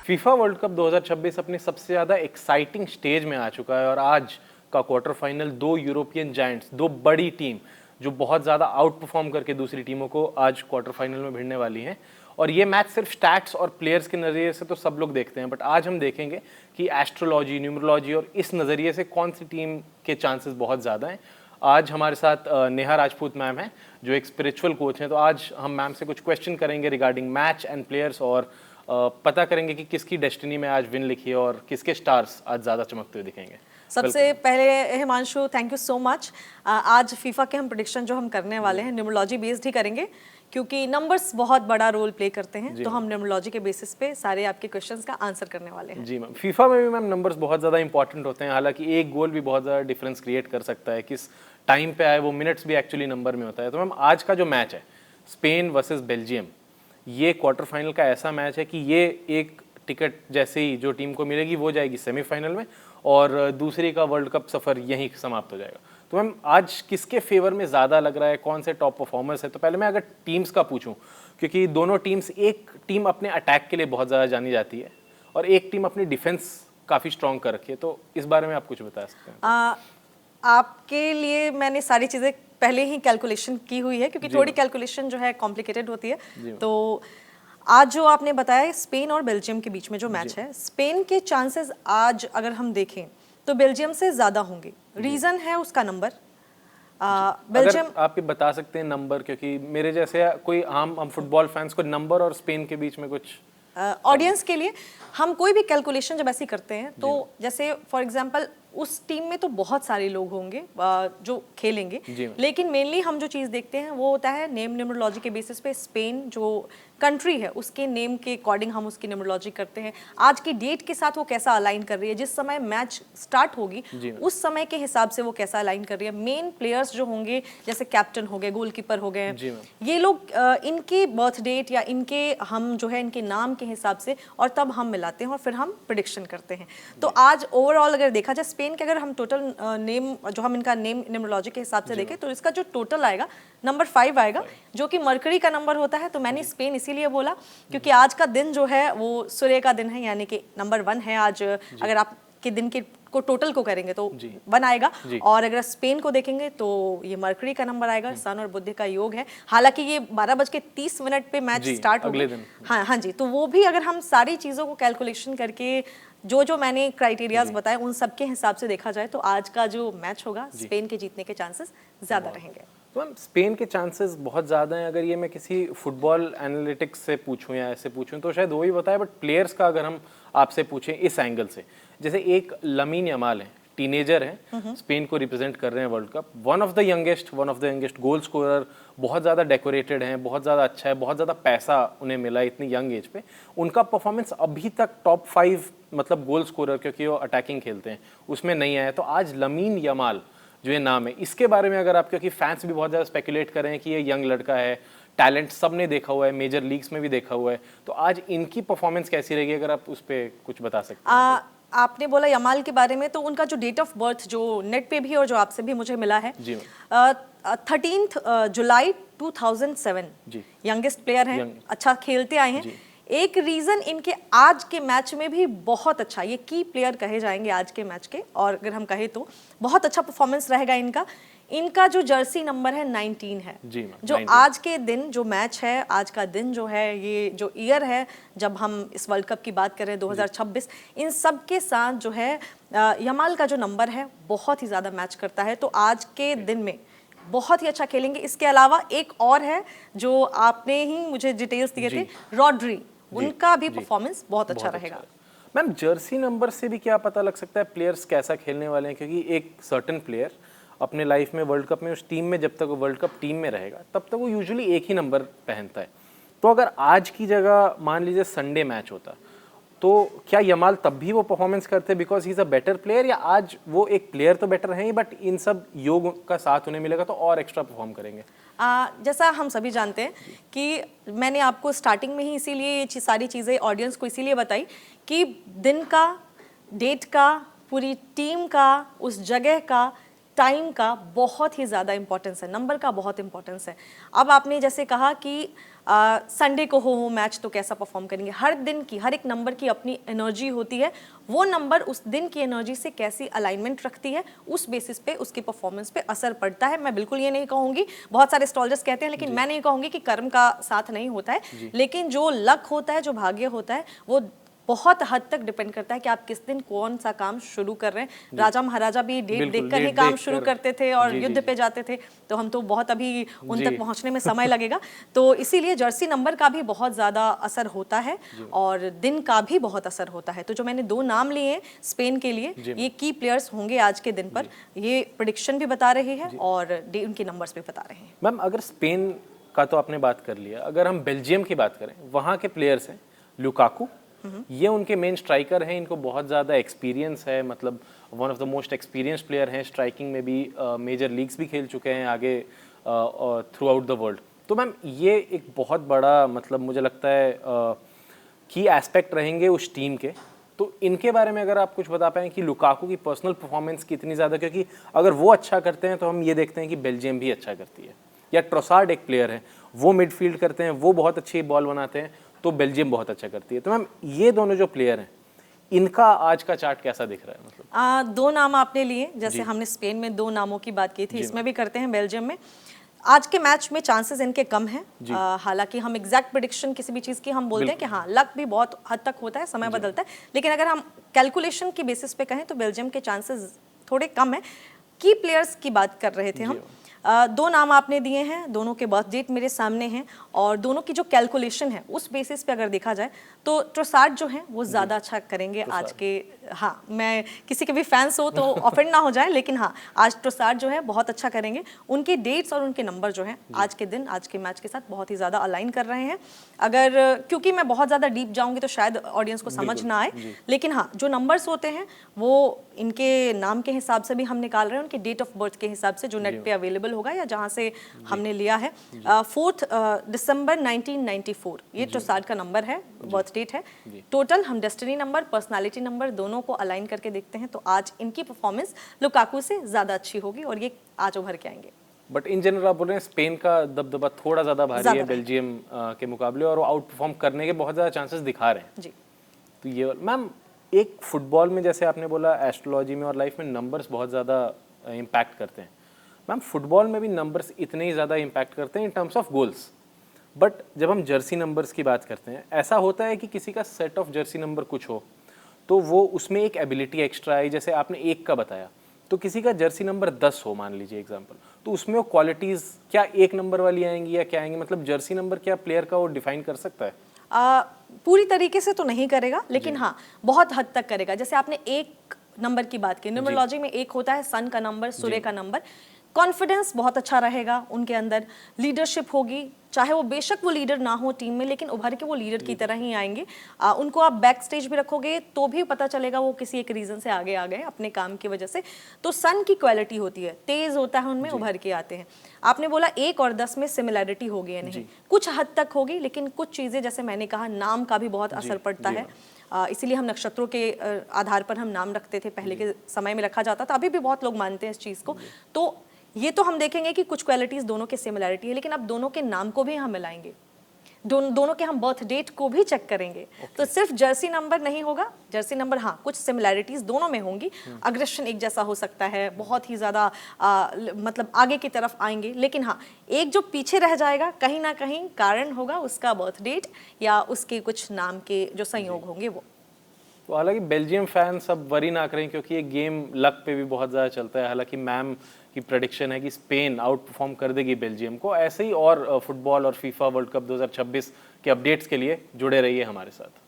FIFA world cup 2026 अपनी सबसे ज़्यादा एक्साइटिंग स्टेज में आ चुका है और आज का क्वार्टर फाइनल दो यूरोपियन जायंट्स, दो बड़ी टीम जो बहुत ज़्यादा आउट परफॉर्म करके दूसरी टीमों को आज क्वार्टर फाइनल में भिड़ने वाली हैं। और ये मैच सिर्फ स्टैट्स और प्लेयर्स के नज़रिए से तो सब लोग देखते हैं, बट आज हम देखेंगे कि एस्ट्रोलॉजी, न्यूमरोलॉजी और इस नज़रिए से कौन सी टीम के चांसेस बहुत ज़्यादा हैं। आज हमारे साथ नेहा राजपूत मैम हैं जो एक स्पिरिचुअल कोच हैं, तो आज हम मैम से कुछ क्वेश्चन करेंगे रिगार्डिंग मैच एंड प्लेयर्स और पता करेंगे कि किसकी डेस्टिनी में आज विन लिखी है और किसके स्टार्स आज ज़्यादा चमकते हुए दिखेंगे। सबसे पहले Himanshu, thank you so much. आज फीफा के हम प्रेडिक्शन जो हम करने वाले हैं न्यूमरोलॉजी बेस्ड ही करेंगे, क्योंकि नंबर्स बहुत बड़ा रोल प्ले करते हैं। तो हम न्यूमरोलॉजी के बेसिस पे सारे आपके क्वेश्चंस का आंसर करने वाले हैं। जी मैम, फीफा में भी मैम नंबर्स बहुत ज़्यादा इंपॉर्टेंट होते हैं, हालांकि एक गोल भी बहुत ज़्यादा डिफरेंस क्रिएट कर सकता है। किस टाइम पे आए वो मिनट्स भी एक्चुअली नंबर में होता है। तो मैम आज का जो मैच है स्पेन वर्सेस बेल्जियम, ये क्वार्टर फाइनल का ऐसा मैच है कि ये एक टिकट जैसे ही जो टीम को मिलेगी वो जाएगी सेमीफाइनल में और दूसरी का वर्ल्ड कप सफ़र यहीं समाप्त हो जाएगा। तो मैम आज किसके फेवर में ज़्यादा लग रहा है, कौन से टॉप परफॉर्मर्स है? तो पहले मैं अगर टीम्स का पूछूं, क्योंकि दोनों टीम्स, एक टीम अपने अटैक के लिए बहुत ज़्यादा जानी जाती है और एक टीम अपनी डिफेंस काफ़ी स्ट्रॉन्ग कर रखी है, तो इस बारे में आप कुछ बता सकते हैं? आपके लिए मैंने सारी चीज़ें पहले ही कैलकुलेशन की हुई है, क्योंकि थोड़ी कैलकुलेशन जो है कॉम्प्लिकेटेड होती है। तो आज जो आपने बताया स्पेन और बेल्जियम के बीच में जो मैच है, स्पेन के चांसेस आज अगर हम देखें तो बेल्जियम से ज़्यादा होंगे। रीज़न है उसका नंबर। बेल्जियम आप बता सकते हैं नंबर, क्योंकि मेरे जैसे कोई हम फुटबॉल फैंस को नंबर और स्पेन के बीच में कुछ ऑडियंस के लिए हम कोई भी कैलकुलेशन जब ऐसी करते हैं तो जैसे फॉर एग्जांपल उस टीम में तो बहुत सारे लोग होंगे जो खेलेंगे, लेकिन मेनली हम जो चीज़ देखते हैं वो होता है नेम न्यूमरोलॉजी के बेसिस पे। स्पेन जो कंट्री है उसके नेम के अकॉर्डिंग हम उसकी न्यूमरोलॉजी करते हैं। आज की डेट के साथ वो कैसा अलाइन कर रही है, जिस समय मैच स्टार्ट होगी उस समय के हिसाब से वो कैसा अलाइन कर रही है। मेन प्लेयर्स जो होंगे जैसे कैप्टन हो गए, गोलकीपर हो गए, ये लोग इनके बर्थ डेट या इनके हम जो है इनके नाम के हिसाब से और तब हम मिलाते हैं और फिर हम प्रेडिक्शन करते हैं। तो आज ओवरऑल अगर देखा जाए स्पेन के, अगर हम टोटल नेम जो हम इनका नेम न्यूमरोलॉजी के हिसाब से देखें तो इसका जो टोटल आएगा नंबर 5 आएगा, जो कि मरकरी का नंबर होता है। तो मैंने स्पेन इसीलिए बोला क्योंकि आज का दिन जो है वो सूर्य का दिन है, यानी कि नंबर 1 है आज। अगर आप के दिन के को टोटल को करेंगे तो 1 आएगा, और अगर स्पेन को देखेंगे तो ये मरकरी का नंबर आएगा। सन और बुध का योग है, हालांकि ये 12:30 पे मैच स्टार्ट होगा। हाँ जी, तो वो भी अगर हम सारी चीज़ों को कैलकुलेशन करके जो मैंने क्राइटेरियाज बताए उन सब के हिसाब से देखा जाए तो आज का जो मैच होगा स्पेन के जीतने के चांसेस ज़्यादा रहेंगे। तो मैम स्पेन के चांसेस बहुत ज़्यादा हैं। अगर ये मैं किसी फुटबॉल एनालिटिक्स से पूछूं या ऐसे पूछूं तो शायद वो ही बताए, बट प्लेयर्स का अगर हम आपसे पूछें इस एंगल से, जैसे एक लमीन यमाल है, टीनेजर है, स्पेन को रिप्रेजेंट कर रहे हैं world cup, one of the youngest goal scorer, बहुत ज़्यादा डेकोरेटेड हैं, बहुत ज़्यादा अच्छा है, बहुत ज़्यादा पैसा उन्हें मिला इतनी यंग एज पे। उनका परफॉर्मेंस अभी तक टॉप 5 मतलब गोल स्कोरर, क्योंकि वो अटैकिंग खेलते हैं, उसमें नहीं आया। तो आज लमीन यमाल जो ये नाम है, इसके बारे में अगर आप, क्योंकि फैंस भी बहुत ज़्यादा स्पेकुलेट कर रहे हैं कि ये यंग लड़का है, टैलेंट सब ने देखा हुआ है, मेजर लीग्स में भी देखा हुआ है, तो आज इनकी परफॉर्मेंस कैसी रहेगी, अगर आप उस पर कुछ बता सकते हैं? आपने बोला यमाल के बारे में, तो उनका जो डेट ऑफ बर्थ जो नेट पे भी और जो आपसे भी मुझे मिला है, 13 जुलाई 2007, यंगेस्ट प्लेयर हैं, अच्छा खेलते आए हैं। एक रीज़न इनके आज के मैच में भी बहुत अच्छा, ये की प्लेयर कहे जाएंगे आज के मैच के, और अगर हम कहें तो बहुत अच्छा परफॉर्मेंस रहेगा इनका। इनका जो जर्सी नंबर है 19 है, जो 19। आज के दिन जो मैच है, आज का दिन जो है, ये जो ईयर है जब हम इस वर्ल्ड कप की बात करें 2026, इन सब के साथ जो है यमाल का जो नंबर है बहुत ही ज़्यादा मैच करता है। तो आज के दिन में बहुत ही अच्छा खेलेंगे। इसके अलावा एक और है जो आपने ही मुझे डिटेल्स दिए थे, रॉड्री, उनका भी परफॉर्मेंस बहुत अच्छा रहेगा। मैम जर्सी नंबर से भी क्या पता लग सकता है प्लेयर्स कैसा खेलने वाले हैं? क्योंकि एक सर्टेन प्लेयर अपने लाइफ में वर्ल्ड कप में उस टीम में, जब तक वो वर्ल्ड कप टीम में रहेगा तब तक वो यूजुअली एक ही नंबर पहनता है। तो अगर आज की जगह मान लीजिए संडे मैच होता तो क्या यमाल तब भी वो परफॉर्मेंस करते because he is a better player, या आज वो एक प्लेयर तो बेटर है ही बट इन सब योग का साथ उन्हें मिलेगा तो और एक्स्ट्रा परफॉर्म करेंगे? जैसा हम सभी जानते हैं कि मैंने आपको स्टार्टिंग में ही इसीलिए ये सारी चीज़ें ऑडियंस को इसीलिए बताई कि दिन का, डेट का, पूरी टीम का, उस जगह का, टाइम का बहुत ही ज़्यादा इंपॉर्टेंस है, नंबर का बहुत इंपॉर्टेंस है। अब आपने जैसे कहा कि संडे को हो मैच तो कैसा परफॉर्म करेंगे, हर दिन की हर एक नंबर की अपनी एनर्जी होती है, वो नंबर उस दिन की एनर्जी से कैसी अलाइनमेंट रखती है, उस बेसिस पे उसके परफॉर्मेंस पे असर पड़ता है। मैं बिल्कुल ये नहीं कहूँगी, बहुत सारे एस्ट्रोलॉजर्स कहते हैं, लेकिन मैं नहीं कहूँगी कि कर्म का साथ नहीं होता है, लेकिन जो लक होता है, जो भाग्य होता है, वो बहुत हद तक डिपेंड करता है कि आप किस दिन कौन सा काम शुरू कर रहे हैं। राजा महाराजा भी डेट देखकर ही काम शुरू करते थे और युद्ध पे जाते थे, तो हम तो बहुत अभी उन तक पहुंचने में समय लगेगा। तो इसीलिए जर्सी नंबर का भी बहुत ज़्यादा असर होता है और दिन का भी बहुत असर होता है। तो जो मैंने 2 नाम लिए हैं स्पेन के लिए, ये की प्लेयर्स होंगे आज के दिन पर, ये प्रेडिक्शन भी बता रहे हैं और उनके नंबर्स भी बता रहे हैं। मैम अगर स्पेन का तो आपने बात कर लिया, अगर हम बेल्जियम की बात करें, वहाँ के प्लेयर्स हैं लुकाकू, ये उनके मेन स्ट्राइकर हैं, इनको बहुत ज़्यादा एक्सपीरियंस है, मतलब one of the most experience player हैं, स्ट्राइकिंग में भी मेजर लीग्स भी खेल चुके हैं आगे थ्रू आउट द वर्ल्ड। तो मैम ये एक बहुत बड़ा, मतलब मुझे लगता है की एस्पेक्ट रहेंगे उस टीम के। तो इनके बारे में अगर आप कुछ बता पाएँ कि लुकाकू की पर्सनल परफॉर्मेंस कितनी ज़्यादा, क्योंकि अगर वो अच्छा करते हैं तो हम ये देखते हैं कि बेल्जियम भी अच्छा करती है, या ट्रोसार्ड एक प्लेयर है, वो मिडफील्ड करते हैं, वो बहुत अच्छी बॉल बनाते हैं, तो बेल्जियम बहुत अच्छा करती है। तो मैम ये दोनों जो प्लेयर हैं, इनका आज का चार्ट कैसा दिख रहा है? मतलब 2 नाम आपने लिए, जैसे हमने स्पेन में 2 नामों की बात की थी, इसमें भी करते हैं बेल्जियम में। आज के मैच में चांसेस इनके कम हैं, हालांकि हम एग्जैक्ट प्रेडिक्शन किसी भी चीज़ की हम बोलते हैं कि हाँ लक भी बहुत हद तक होता है, समय बदलता है, लेकिन अगर हम कैलकुलेशन की बेसिस पे कहें तो बेल्जियम के चांसेस थोड़े कम है। की प्लेयर्स की बात कर रहे थे हम, 2 नाम आपने दिए हैं, दोनों के बर्थ डेट मेरे सामने हैं और दोनों की जो कैलकुलेशन है उस बेसिस पे अगर देखा जाए तो ट्रोसार्ड जो हैं वो ज़्यादा अच्छा करेंगे आज के। हाँ, मैं किसी के भी फैंस हो तो ऑफेंड ना हो जाए, लेकिन हाँ आज ट्रोसार्ड जो है बहुत अच्छा करेंगे। उनके डेट्स और उनके नंबर जो हैं आज के दिन, आज के मैच के साथ बहुत ही ज़्यादा अलाइन कर रहे हैं। अगर क्योंकि मैं बहुत ज़्यादा डीप जाऊँगी तो शायद ऑडियंस को समझ ना आए, लेकिन हाँ जो नंबर्स होते हैं वो इनके नाम के हिसाब से भी हम निकाल रहे हैं, उनके डेट ऑफ बर्थ के हिसाब से जो नेट पे अवेलेबल होगा या जहाँ से हमने लिया है। 4 दिसंबर 1994 ये ट्रोसार्ड का नंबर है, बर्थ डेट है। टोटल हम डेस्टिनी नंबर, पर्सनालिटी नंबर दोनों को अलाइन करके देखते हैं तो आज इनकी परफॉर्मेंस लुकाकू से ज़्यादा अच्छी होगी और ये आज उभर के आएंगे। बट इन जनरल आप बोल रहे हैं स्पेन का दबदबा थोड़ा ज़्यादा भारी है बेल्जियम के मुकाबले, और वो आउट परफॉर्म करने के बहुत ज़्यादा चांसेस दिखा रहे हैं। जी, तो ये मैम एक फुटबॉल में, जैसे आपने बोला एस्ट्रोलॉजी में और लाइफ में नंबर्स बहुत ज़्यादा इम्पैक्ट करते हैं, मैम फुटबॉल में भी नंबर्स इतने ही ज़्यादा इम्पैक्ट करते हैं in terms of goals. But जब हम जर्सी नंबर्स की बात करते हैं, ऐसा होता है कि किसी का सेट ऑफ जर्सी नंबर कुछ हो तो वो उसमें एक एबिलिटी एक्स्ट्रा आई, जैसे आपने 1 का बताया, तो किसी का जर्सी नंबर 10 हो मान लीजिए एग्जांपल, तो उसमें वो क्वालिटीज़ क्या 1 नंबर वाली आएंगी या क्या आएंगी? मतलब जर्सी नंबर क्या प्लेयर का वो डिफाइन कर सकता है? पूरी तरीके से तो नहीं करेगा, लेकिन हाँ बहुत हद तक करेगा। जैसे आपने 1 नंबर की बात की, न्यूमरोलॉजी में 1 होता है सन का नंबर, सूर्य का नंबर। कॉन्फिडेंस बहुत अच्छा रहेगा उनके अंदर, लीडरशिप होगी, चाहे वो बेशक वो लीडर ना हो टीम में, लेकिन उभर के वो लीडर की तरह ही आएंगे। उनको आप बैक स्टेज भी रखोगे तो भी पता चलेगा वो किसी एक रीजन से आगे आ गए अपने काम की वजह से। तो सन की क्वालिटी होती है, तेज होता है उनमें, उभर के आते हैं। आपने बोला 1 और 10 में सिमिलैरिटी होगी या नहीं, कुछ हद तक होगी, लेकिन कुछ चीजें जैसे मैंने कहा नाम का भी बहुत असर पड़ता है। इसीलिए हम नक्षत्रों के आधार पर हम नाम रखते थे, पहले के समय में रखा जाता था, अभी भी बहुत लोग मानते हैं इस चीज़ को। तो ये तो हम देखेंगे कि कुछ क्वालिटीज़ दोनों के सिमिलैरिटी है, लेकिन अब दोनों के नाम को भी हम मिलाएंगे, दोनों के हम बर्थ डेट को भी चेक करेंगे। तो सिर्फ जर्सी नंबर नहीं होगा, जर्सी नंबर हाँ कुछ सिमिलैरिटीज़ दोनों में होंगी। अग्रेशन एक जैसा हो सकता है, बहुत ही ज़्यादा मतलब आगे की तरफ आएंगे, लेकिन हाँ एक जो पीछे रह जाएगा कहीं ना कहीं कारण होगा उसका बर्थ डेट या उसके कुछ नाम के जो संयोग होंगे वो। तो हालांकि बेल्जियम फैंस अब वरी ना करें क्योंकि ये गेम लक पे भी बहुत ज़्यादा चलता है। हालांकि मैम की प्रेडिक्शन है कि स्पेन आउट परफॉर्म कर देगी बेल्जियम को। ऐसे ही और फुटबॉल और फीफा वर्ल्ड कप 2026 के अपडेट्स के लिए जुड़े रहिए हमारे साथ।